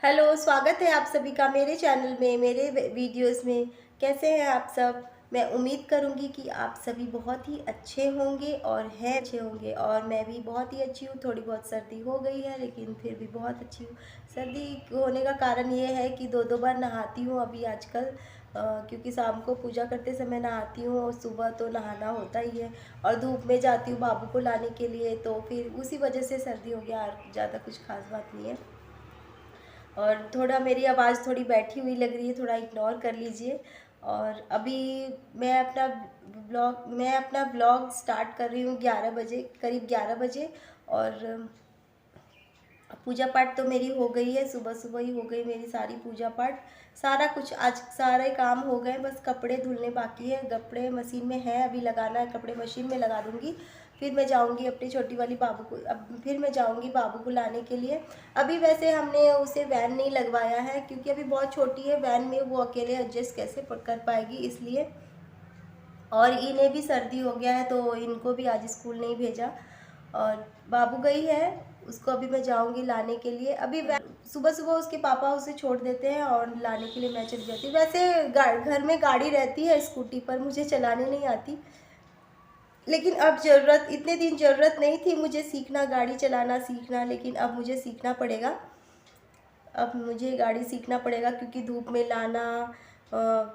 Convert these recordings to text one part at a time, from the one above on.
Hello, स्वागत है आप सभी का मेरे चैनल में, मेरे वीडियोस में। कैसे हैं आप सब? मैं उम्मीद करूंगी कि आप सभी बहुत ही अच्छे होंगे और हैं अच्छे होंगे, और मैं भी बहुत ही अच्छी हूँ। थोड़ी बहुत सर्दी हो गई है लेकिन फिर भी बहुत अच्छी हूँ। सर्दी होने का कारण ये है कि दो दो बार नहाती हूँ अभी आजकल, क्योंकि शाम को पूजा करते समय नहाती हूँ और सुबह तो नहाना होता ही है, और धूप में जाती हूँ बाबू को लाने के लिए, तो फिर उसी वजह से सर्दी हो गया। और ज़्यादा कुछ खास बात नहीं है। और थोड़ा मेरी आवाज़ थोड़ी बैठी हुई लग रही है, थोड़ा इग्नोर कर लीजिए। और अभी मैं अपना ब्लॉग स्टार्ट कर रही हूँ 11 बजे, करीब 11 बजे। और पूजा पाठ तो मेरी हो गई है, सुबह सुबह ही हो गई मेरी सारी पूजा पाठ। सारा कुछ आज सारे काम हो गए, बस कपड़े धुलने बाकी है। कपड़े मशीन में है, अभी लगाना है, कपड़े मशीन में लगा दूँगी। फिर मैं जाऊँगी अपनी छोटी वाली बाबू को, अब फिर मैं जाऊँगी बाबू को लाने के लिए। अभी वैसे हमने उसे वैन नहीं लगवाया है, क्योंकि अभी बहुत छोटी है, वैन में वो अकेले एडजस्ट कैसे कर पाएगी, इसलिए। और इन्हें भी सर्दी हो गया है तो इनको भी आज स्कूल नहीं भेजा। और बाबू गई है, उसको अभी मैं जाऊंगी लाने के लिए। अभी सुबह सुबह उसके पापा उसे छोड़ देते हैं और लाने के लिए मैं चली जाती हूँ। वैसे घर में गाड़ी रहती है स्कूटी पर, मुझे चलाने नहीं आती, लेकिन अब ज़रूरत, इतने दिन ज़रूरत नहीं थी मुझे सीखना, गाड़ी चलाना सीखना, लेकिन अब मुझे सीखना पड़ेगा। अब मुझे गाड़ी सीखना पड़ेगा, क्योंकि धूप में लाना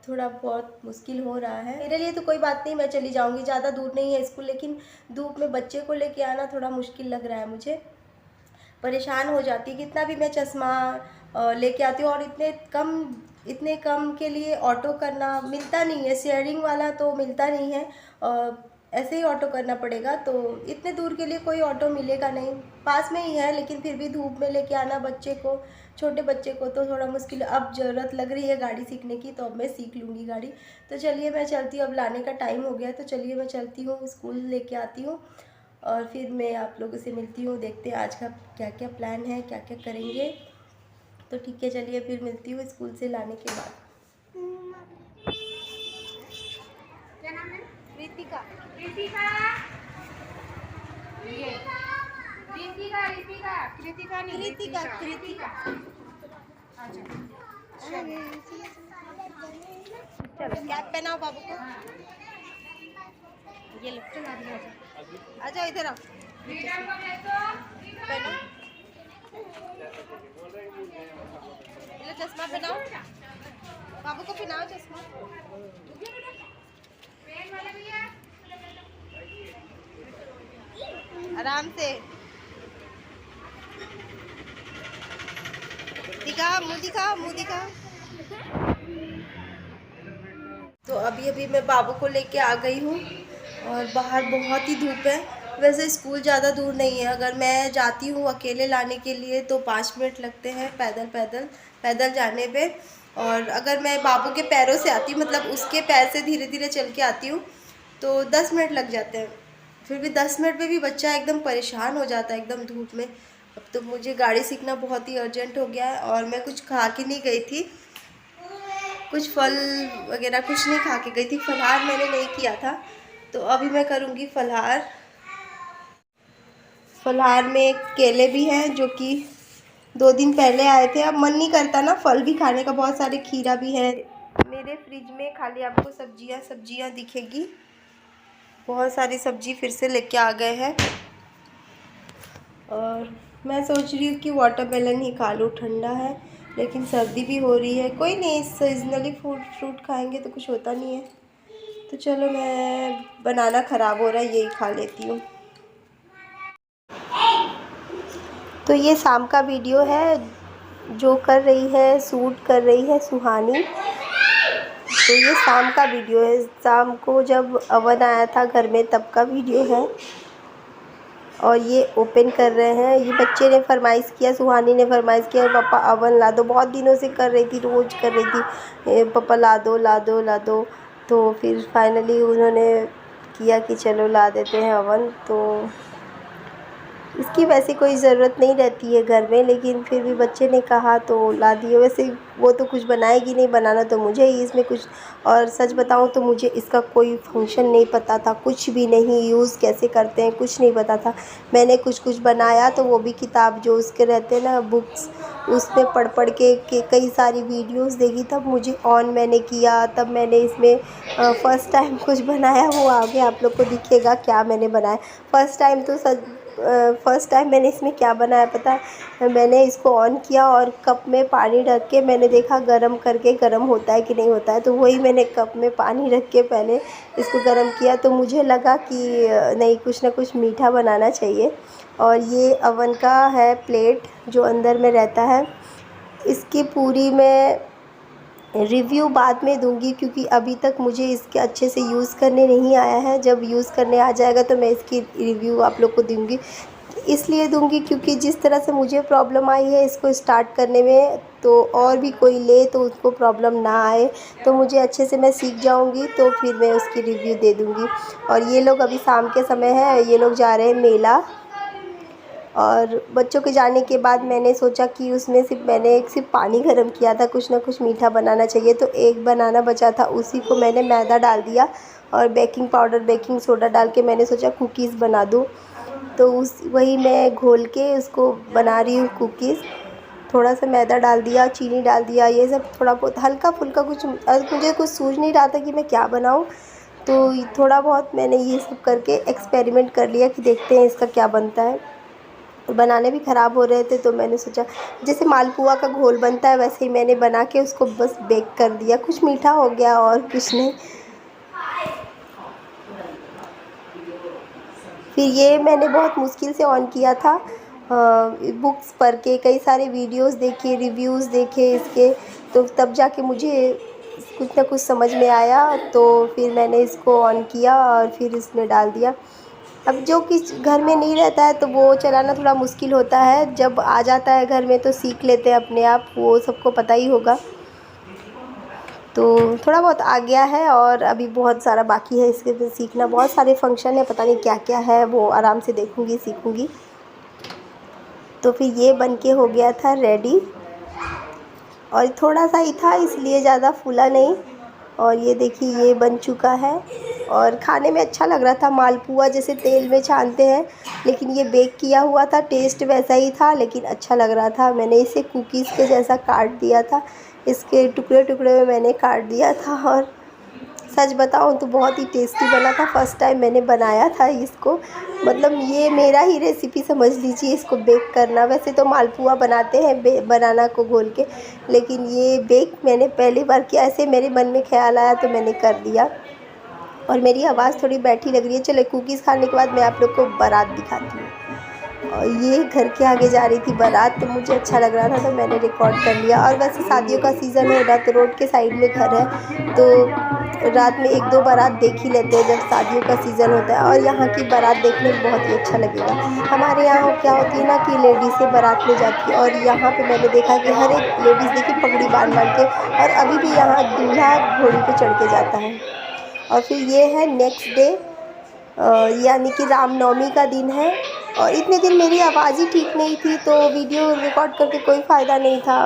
थोड़ा बहुत मुश्किल हो रहा है मेरे लिए। तो कोई बात नहीं, मैं चली जाऊंगी, ज़्यादा दूर नहीं है स्कूल, लेकिन धूप में बच्चे को लेके आना थोड़ा मुश्किल लग रहा है मुझे। परेशान हो जाती, कितना भी मैं चश्मा लेके आती हूँ, और इतने कम के लिए ऑटो करना मिलता नहीं है, शेयरिंग वाला तो मिलता नहीं है। ऐसे ही ऑटो करना पड़ेगा, तो इतने दूर के लिए कोई ऑटो मिलेगा नहीं। पास में ही है, लेकिन फिर भी धूप में लेके आना बच्चे को, छोटे बच्चे को, तो थोड़ा मुश्किल। अब ज़रूरत लग रही है गाड़ी सीखने की, तो अब मैं सीख लूँगी गाड़ी। तो चलिए मैं चलती हूँ, अब लाने का टाइम हो गया, तो चलिए मैं चलती हूँ, स्कूल लेके आती हूँ, और फिर मैं आप लोगों से मिलती हूँ। देखते हैं आज का क्या क्या प्लान है, क्या क्या करेंगे। तो ठीक है, चलिए फिर मिलती हूँ स्कूल से लाने के बाद। क्या नाम है? रितिका। रितिका, ये रितिका, रितिका, कृतिका नहीं, कृतिका, कृतिका। अच्छा चलो, कैप पहनाओ बाबू को। ये लो, आ जाओ इधर आओ, पहनो, ये लो चश्मा पहनाओ, बाबू को पहनाओ चश्मा। आराम से दिखा, मुँह दिखा, मुँह दिखा। तो अभी अभी मैं बाबू को लेके आ गई हूँ, और बाहर बहुत ही धूप है। वैसे स्कूल ज़्यादा दूर नहीं है, अगर मैं जाती हूँ अकेले लाने के लिए तो 5 मिनट लगते हैं पैदल पैदल पैदल जाने पे। और अगर मैं बाबू के पैरों से आती हूँ, मतलब उसके पैर से धीरे धीरे चल के आती हूँ, तो 10 मिनट लग जाते हैं। फिर भी 10 मिनट में भी बच्चा एकदम परेशान हो जाता है एकदम धूप में। अब तो मुझे गाड़ी सीखना बहुत ही अर्जेंट हो गया है। और मैं कुछ खा के नहीं गई थी, कुछ फल वगैरह कुछ नहीं खा के गई थी, फलाहार मैंने नहीं किया था, तो अभी मैं करूँगी फलाहार। फलाहार में केले भी हैं, जो कि 2 दिन पहले आए थे। अब मन नहीं करता ना फल भी खाने का, बहुत सारे खीरा भी है मेरे फ्रिज में। खाली आपको सब्जियां दिखेगी, बहुत सारी सब्जी फिर से लेके आ गए हैं। और मैं सोच रही हूँ कि वाटरमेलन ही खा लूँ, ठंडा है लेकिन सर्दी भी हो रही है। कोई नहीं, सीजनली फ्रूट खाएंगे तो कुछ होता नहीं है। तो चलो, मैं बनाना ख़राब हो रहा है, यही खा लेती हूँ। तो ये शाम का वीडियो है, जो कर रही है, शूट कर रही है सुहानी। तो ये शाम का वीडियो है, शाम को जब अवन आया था घर में तब का वीडियो है। और ये ओपन कर रहे हैं, ये बच्चे ने फरमाइश किया, सुहानी ने फरमाइश किया पापा अवन ला दो। बहुत दिनों से कर रही थी, रोज़ कर रही थी पापा ला दो ला दो ला दो। तो फिर फाइनली उन्होंने किया कि चलो ला देते हैं अवन। तो इसकी वैसे कोई ज़रूरत नहीं रहती है घर में, लेकिन फिर भी बच्चे ने कहा तो ला दिए। वैसे वो तो कुछ बनाएगी नहीं, बनाना तो मुझे ही इसमें कुछ। और सच बताऊं तो मुझे इसका कोई फंक्शन नहीं पता था, कुछ भी नहीं, यूज़ कैसे करते हैं कुछ नहीं पता था। मैंने कुछ बनाया तो वो भी किताब जो उसके रहते हैं ना, बुक्स, उसमें पढ़ के कई सारी वीडियोस देखी, तब मुझे ऑन मैंने किया, तब मैंने इसमें फ़र्स्ट टाइम कुछ बनाया। वो आगे आप लोग को दिखेगा क्या मैंने बनाया। फ़र्स्ट टाइम मैंने इसमें क्या बनाया पता है? मैंने इसको ऑन किया और कप में पानी रख के मैंने देखा गरम करके, गरम होता है कि नहीं होता है। तो वही मैंने कप में पानी रख के पहले इसको गरम किया, तो मुझे लगा कि नहीं, कुछ ना कुछ मीठा बनाना चाहिए। और ये अवन का है प्लेट जो अंदर में रहता है। इसकी पूरी मैं रिव्यू बाद में दूंगी, क्योंकि अभी तक मुझे इसके अच्छे से यूज़ करने नहीं आया है। जब यूज़ करने आ जाएगा तो मैं इसकी रिव्यू आप लोग को दूंगी। इसलिए दूंगी क्योंकि जिस तरह से मुझे प्रॉब्लम आई है इसको स्टार्ट करने में, तो और भी कोई ले तो उसको प्रॉब्लम ना आए। तो मुझे अच्छे से मैं सीख जाऊंगी तो फिर मैं उसकी रिव्यू दे दूंगी। और ये लोग अभी शाम के समय है, ये लोग जा रहे हैं मेला। और बच्चों के जाने के बाद मैंने सोचा कि उसमें मैंने सिर्फ पानी गर्म किया था, कुछ ना कुछ मीठा बनाना चाहिए। तो एक बनाना बचा था, उसी को मैंने मैदा डाल दिया और बेकिंग पाउडर, बेकिंग सोडा डाल के मैंने सोचा कुकीज़ बना दूँ। तो वही मैं घोल के उसको बना रही हूँ कुकीज़। थोड़ा सा मैदा डाल दिया, चीनी डाल दिया, ये सब थोड़ा बहुत हल्का फुल्का कुछ। मुझे कुछ सूझ नहीं रहा था कि मैं क्या बनाऊँ, तो थोड़ा बहुत मैंने ये सब करके एक्सपेरिमेंट कर लिया कि देखते हैं इसका क्या बनता है। बनाने भी ख़राब हो रहे थे तो मैंने सोचा जैसे मालपुआ का घोल बनता है वैसे ही मैंने बना के उसको बस बेक कर दिया। कुछ मीठा हो गया और कुछ नहीं। फिर ये मैंने बहुत मुश्किल से ऑन किया था, बुक्स पढ़ के, कई सारे वीडियोस देखे, रिव्यूज़ देखे इसके, तो तब जाके मुझे कुछ ना कुछ समझ में आया। तो फिर मैंने इसको ऑन किया और फिर इसमें डाल दिया। अब जो किस घर में नहीं रहता है तो वो चलाना थोड़ा मुश्किल होता है, जब आ जाता है घर में तो सीख लेते हैं अपने आप, वो सबको पता ही होगा। तो थोड़ा बहुत आ गया है और अभी बहुत सारा बाकी है इसके भी सीखना। बहुत सारे फंक्शन है, पता नहीं क्या क्या है, वो आराम से देखूँगी, सीखूँगी। तो फिर ये बन के हो गया था रेडी, और थोड़ा सा ही था इसलिए ज़्यादा फूला नहीं। और ये देखिए ये बन चुका है और खाने में अच्छा लग रहा था, मालपुआ जैसे तेल में छानते हैं, लेकिन ये बेक किया हुआ था, टेस्ट वैसा ही था लेकिन अच्छा लग रहा था। मैंने इसे कुकीज़ के जैसा काट दिया था, इसके टुकड़े टुकड़े में मैंने काट दिया था। और सच बताऊं तो बहुत ही टेस्टी बना था। फर्स्ट टाइम मैंने बनाया था इसको, मतलब ये मेरा ही रेसिपी समझ लीजिए इसको बेक करना। वैसे तो मालपुआ बनाते हैं बनाना को घोल के, लेकिन ये बेक मैंने पहली बार किया। ऐसे मेरे मन में ख्याल आया तो मैंने कर दिया। और मेरी आवाज़ थोड़ी बैठी लग रही है। चलो कुकीज़ खाने के बाद मैं आप लोग को बारात दिखाती हूँ। और ये घर के आगे जा रही थी बारात, तो मुझे अच्छा लग रहा था तो मैंने रिकॉर्ड कर लिया। और वैसे शादियों का सीज़न है ना, तो रोड के साइड में घर है, तो रात में एक दो बारात देख ही लेते हैं जब शादियों का सीज़न होता है। और यहाँ की बारात देखने में बहुत ही अच्छा लगेगा। हमारे यहाँ क्या होती है ना कि लेडीज़ें बारात में जाती है, और यहाँ पे मैंने देखा कि हर एक लेडीज़ देखी पगड़ी बांध के, और अभी भी यहाँ दूल्हा घोड़ी पे चढ़ के जाता है। और फिर ये है नेक्स्ट डे, यानी कि रामनवमी का दिन है। और इतने दिन मेरी आवाज़ ही ठीक नहीं थी तो वीडियो रिकॉर्ड करके कोई फ़ायदा नहीं था,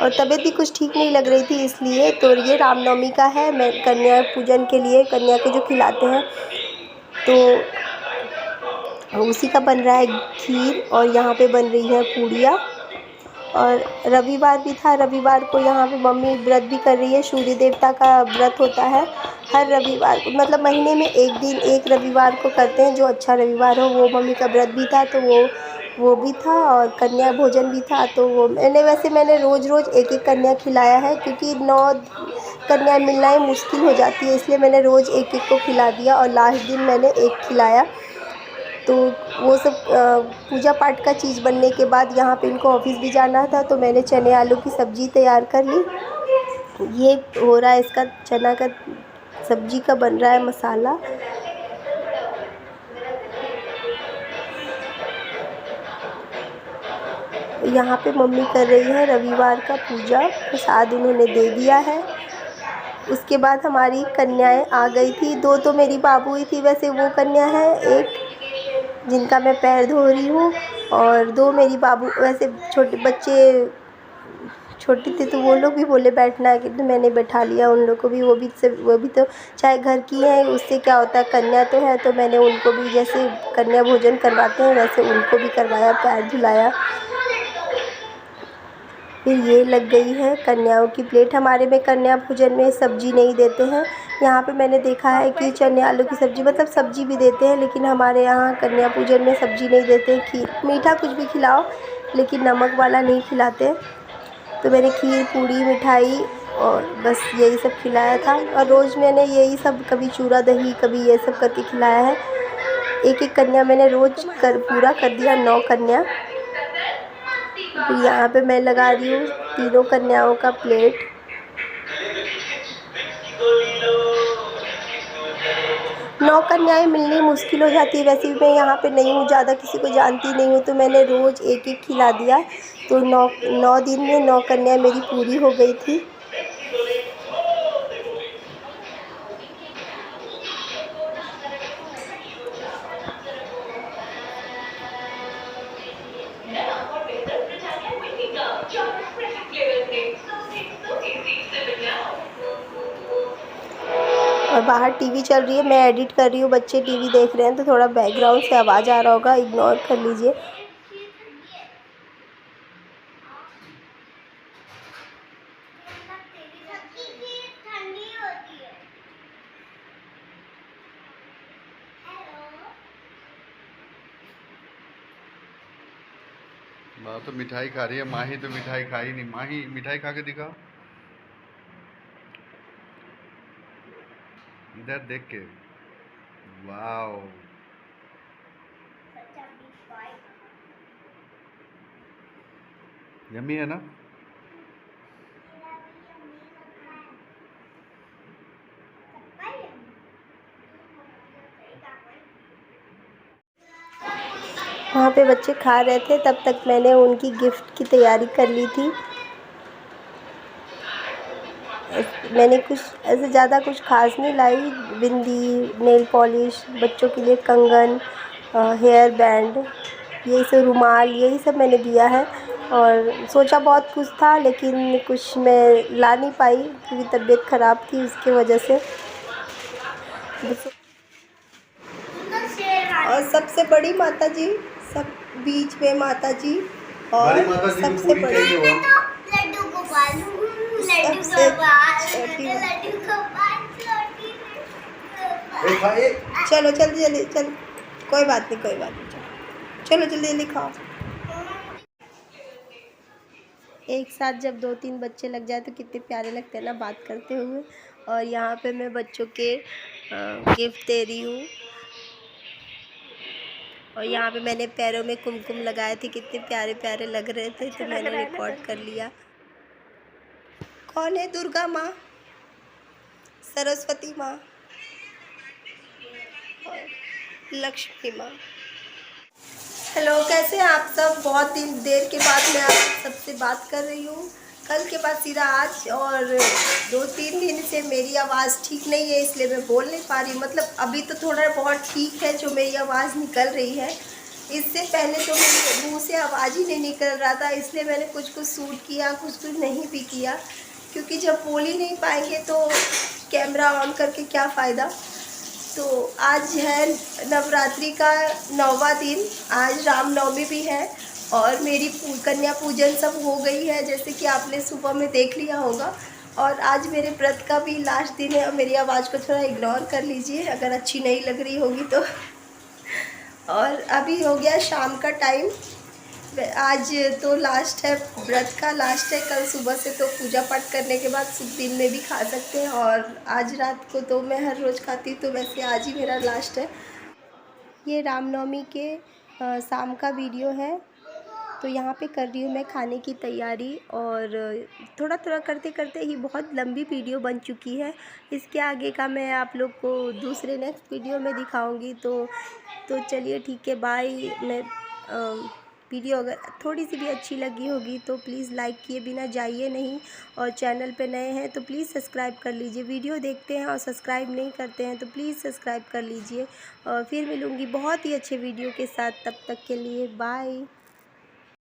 और तबीयत भी कुछ ठीक नहीं लग रही थी इसलिए। तो ये रामनवमी का है, मैं कन्या पूजन के लिए कन्या को जो खिलाते हैं, तो उसी का बन रहा है खीर। और यहाँ पे बन रही है पूड़ियाँ। और रविवार भी था, रविवार को यहाँ पे मम्मी व्रत भी कर रही है। सूर्य देवता का व्रत होता है हर रविवार को, मतलब महीने में एक दिन, एक रविवार को करते हैं जो अच्छा रविवार हो। वो मम्मी का व्रत भी था तो वो भी था, और कन्या भोजन भी था। तो वो मैंने रोज़ रोज़ एक एक कन्या खिलाया है, क्योंकि 9 कन्या मिलना ही मुश्किल हो जाती है, इसलिए मैंने रोज़ एक एक को खिला दिया। और लास्ट दिन मैंने एक खिलाया। तो वो सब पूजा पाठ का चीज़ बनने के बाद यहाँ पे इनको ऑफिस भी जाना था, तो मैंने चने आलू की सब्ज़ी तैयार कर ली। ये हो रहा है, इसका चना का सब्जी का बन रहा है मसाला। यहाँ पे मम्मी कर रही है रविवार का पूजा, प्रसाद उन्होंने दे दिया है। उसके बाद हमारी कन्याएं आ गई थी, 2 तो मेरी बाबू ही थी, वैसे वो कन्या है, एक जिनका मैं पैर धो रही हूँ। और 2 मेरी बाबू वैसे छोटे बच्चे छोटे थे तो वो लोग भी बोले बैठना है, किंतु मैंने बैठा लिया उन लोग को भी। वो भी तो चाहे घर की है, उससे क्या होता है, कन्या तो है, तो मैंने उनको भी जैसे कन्या भोजन करवाते हैं वैसे उनको भी करवाया, पैर धुलाया। फिर ये लग गई है कन्याओं की प्लेट। हमारे में कन्या भोजन में सब्जी नहीं देते हैं। यहाँ पे मैंने देखा है कि चने आलू की सब्ज़ी, मतलब सब्जी भी देते हैं, लेकिन हमारे यहाँ कन्या पूजन में सब्जी नहीं देते। खीर मीठा कुछ भी खिलाओ, लेकिन नमक वाला नहीं खिलाते। तो मैंने खीर पूड़ी मिठाई और बस यही सब खिलाया था। और रोज़ मैंने यही सब, कभी चूरा दही, कभी ये सब करके खिलाया है। एक एक कन्या मैंने रोज़ पूरा कर दिया, 9 कन्या। फिर यहाँ पे मैं लगा रही हूँ तीनों कन्याओं का प्लेट। नौ कन्याएं मिलनी मुश्किल हो जाती है। वैसे भी मैं यहाँ पे नहीं हूँ, ज़्यादा किसी को जानती नहीं हूँ, तो मैंने रोज़ एक एक खिला दिया। तो 9 दिन में 9 कन्याएं मेरी पूरी हो गई थी। और बाहर टीवी चल रही है, मैं एडिट कर रही हूँ, बच्चे टीवी देख रहे हैं, तो थोड़ा बैकग्राउंड से आवाज़ आ रहा होगा, इग्नोर कर लीजिए। माँ तो मिठाई खा रही है, माही तो मिठाई खाई नहीं। माही मिठाई खा के दिखाओ, इधर देख के। वाओ, यम्मी है ना। वहाँ पे बच्चे खा रहे थे, तब तक मैंने उनकी गिफ्ट की तैयारी कर ली थी। मैंने कुछ ऐसे ज़्यादा कुछ खास नहीं लाई, बिंदी, नेल पॉलिश, बच्चों के लिए कंगन, हेयर बैंड, यही सब, रुमाल, यही सब मैंने दिया है। और सोचा बहुत कुछ था, लेकिन कुछ मैं ला नहीं पाई क्योंकि तबीयत ख़राब थी, उसकी वजह से। और सबसे बड़ी माता जी, सब बीच में माता जी, और सबसे बड़ी लड्डू गोपाल, लड्डू सबसे गोपाल, छोटी लड्डू गोपाल, छोटी चलो जल्दी जल्दी, चल, कोई बात नहीं, कोई बात नहीं, चलो जल्दी जल्दी खाओ। एक साथ जब 2-3 बच्चे लग जाए तो कितने प्यारे लगते हैं ना, बात करते हुए। और यहाँ पे मैं बच्चों के गिफ्ट दे रही हूँ। और यहाँ पे मैंने पैरों में कुमकुम लगाए थे, कितने प्यारे प्यारे लग रहे थे, तो मैंने रिकॉर्ड कर लिया। कौन है? दुर्गा माँ, सरस्वती माँ और लक्ष्मी माँ। हेलो, कैसे हैं आप सब? बहुत देर के बाद मैं आप सबसे बात कर रही हूँ। कल के बाद सीधा आज, और 2-3 दिन से मेरी आवाज़ ठीक नहीं है, इसलिए मैं बोल नहीं पा रही। मतलब अभी तो थोड़ा बहुत ठीक है जो मेरी आवाज़ निकल रही है। इससे पहले तो मेरे मुँह से आवाज़ ही नहीं निकल रहा था, इसलिए मैंने कुछ कुछ शूट किया, कुछ कुछ नहीं भी किया, क्योंकि जब बोल ही नहीं पाएंगे तो कैमरा ऑन करके क्या फ़ायदा। तो आज है नवरात्रि का 9वां दिन, आज रामनवमी भी है, और मेरी कन्या पूजन सब हो गई है, जैसे कि आपने सुबह में देख लिया होगा। और आज मेरे व्रत का भी लास्ट दिन है, और मेरी आवाज़ को थोड़ा इग्नोर कर लीजिए अगर अच्छी नहीं लग रही होगी तो। और अभी हो गया शाम का टाइम। आज तो लास्ट है, व्रत का लास्ट है। कल सुबह से तो पूजा पाठ करने के बाद दिन में भी खा सकते हैं, और आज रात को तो मैं हर रोज़ खाती हूँ, तो वैसे आज ही मेरा लास्ट है। ये रामनवमी के शाम का वीडियो है। तो यहाँ पे कर रही हूँ मैं खाने की तैयारी, और थोड़ा थोड़ा करते करते ही बहुत लंबी वीडियो बन चुकी है। इसके आगे का मैं आप लोग को दूसरे नेक्स्ट वीडियो में दिखाऊंगी। तो चलिए ठीक है, बाय। मैं वीडियो अगर थोड़ी सी भी अच्छी लगी होगी तो प्लीज़ लाइक किए बिना जाइए नहीं, और चैनल पे नए हैं तो प्लीज़ सब्सक्राइब कर लीजिए। वीडियो देखते हैं और सब्सक्राइब नहीं करते हैं तो प्लीज़ सब्सक्राइब कर लीजिए। और फिर मिलूँगी बहुत ही अच्छे वीडियो के साथ, तब तक के लिए बाय।